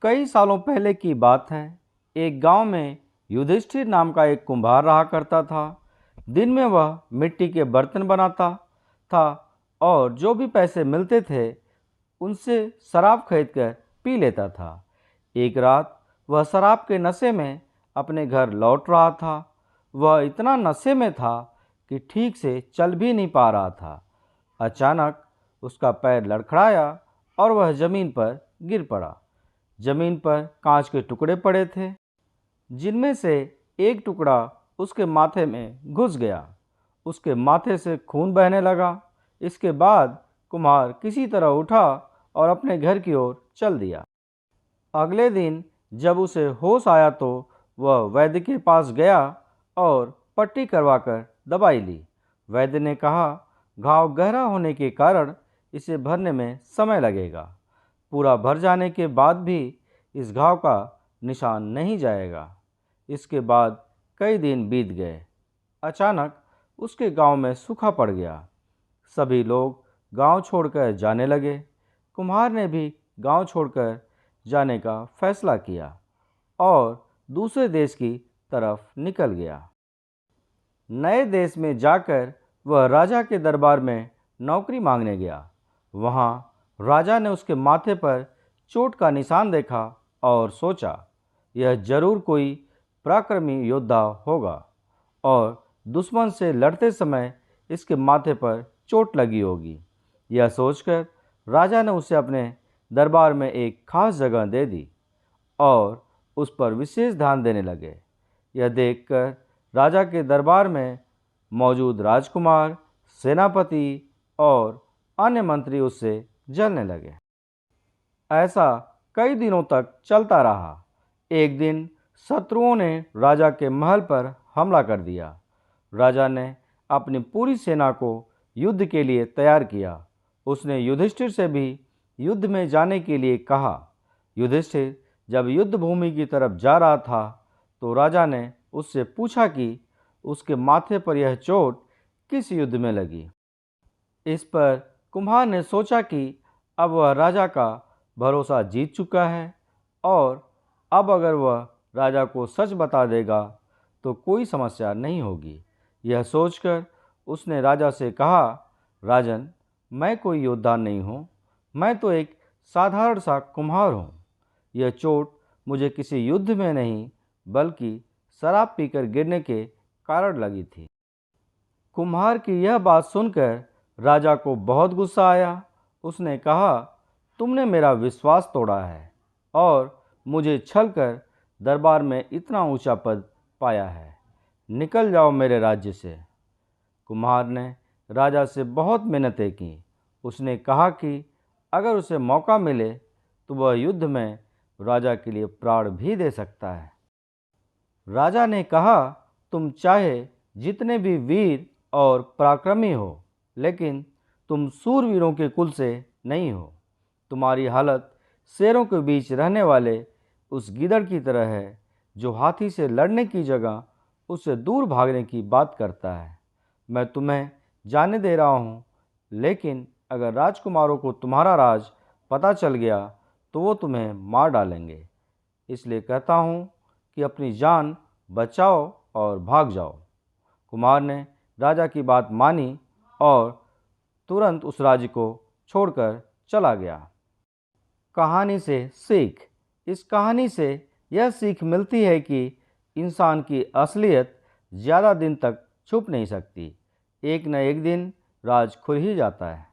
कई सालों पहले की बात है। एक गांव में युधिष्ठिर नाम का एक कुम्हार रहा करता था। दिन में वह मिट्टी के बर्तन बनाता था और जो भी पैसे मिलते थे उनसे शराब खरीदकर पी लेता था। एक रात वह शराब के नशे में अपने घर लौट रहा था। वह इतना नशे में था कि ठीक से चल भी नहीं पा रहा था। अचानक उसका पैर लड़खड़ाया और वह जमीन पर गिर पड़ा। जमीन पर कांच के टुकड़े पड़े थे, जिनमें से एक टुकड़ा उसके माथे में घुस गया। उसके माथे से खून बहने लगा। इसके बाद कुम्हार किसी तरह उठा और अपने घर की ओर चल दिया। अगले दिन जब उसे होश आया तो वह वैद्य के पास गया और पट्टी करवाकर दवाई ली। वैद्य ने कहा, घाव गहरा होने के कारण इसे भरने में समय लगेगा। पूरा भर जाने के बाद भी इस घाव का निशान नहीं जाएगा। इसके बाद कई दिन बीत गए। अचानक उसके गांव में सूखा पड़ गया। सभी लोग गांव छोड़कर जाने लगे। कुम्हार ने भी गांव छोड़कर जाने का फैसला किया और दूसरे देश की तरफ निकल गया। नए देश में जाकर वह राजा के दरबार में नौकरी मांगने गया। वहां राजा ने उसके माथे पर चोट का निशान देखा और सोचा, यह जरूर कोई पराक्रमी योद्धा होगा और दुश्मन से लड़ते समय इसके माथे पर चोट लगी होगी। यह सोचकर राजा ने उसे अपने दरबार में एक खास जगह दे दी और उस पर विशेष ध्यान देने लगे। यह देखकर राजा के दरबार में मौजूद राजकुमार, सेनापति और अन्य मंत्री उससे जलने लगे। ऐसा कई दिनों तक चलता रहा। एक दिन शत्रुओं ने राजा के महल पर हमला कर दिया। राजा ने अपनी पूरी सेना को युद्ध के लिए तैयार किया। उसने युधिष्ठिर से भी युद्ध में जाने के लिए कहा। युधिष्ठिर जब युद्ध भूमि की तरफ जा रहा था तो राजा ने उससे पूछा कि उसके माथे पर यह चोट किस युद्ध में लगी। इस पर कुम्हार ने सोचा कि अब वह राजा का भरोसा जीत चुका है और अब अगर वह राजा को सच बता देगा तो कोई समस्या नहीं होगी। यह सोचकर उसने राजा से कहा, राजन, मैं कोई योद्धा नहीं हूँ, मैं तो एक साधारण सा कुम्हार हूँ। यह चोट मुझे किसी युद्ध में नहीं बल्कि शराब पीकर गिरने के कारण लगी थी। कुम्हार की यह बात सुनकर राजा को बहुत गुस्सा आया। उसने कहा, तुमने मेरा विश्वास तोड़ा है और मुझे छल कर दरबार में इतना ऊंचा पद पाया है। निकल जाओ मेरे राज्य से। कुम्हार ने राजा से बहुत मिन्नतें की। उसने कहा कि अगर उसे मौका मिले तो वह युद्ध में राजा के लिए प्राण भी दे सकता है। राजा ने कहा, तुम चाहे जितने भी वीर और पराक्रमी हो, लेकिन तुम सूरवीरों के कुल से नहीं हो। तुम्हारी हालत शेरों के बीच रहने वाले उस गीदड़ की तरह है जो हाथी से लड़ने की जगह उससे दूर भागने की बात करता है। मैं तुम्हें जाने दे रहा हूँ, लेकिन अगर राजकुमारों को तुम्हारा राज पता चल गया तो वो तुम्हें मार डालेंगे। इसलिए कहता हूँ कि अपनी जान बचाओ और भाग जाओ। कुमार ने राजा की बात मानी और तुरंत उस राज्य को छोड़कर चला गया। कहानी से सीख। इस कहानी से यह सीख मिलती है कि इंसान की असलियत ज़्यादा दिन तक छुप नहीं सकती। एक न एक दिन राज खुल ही जाता है।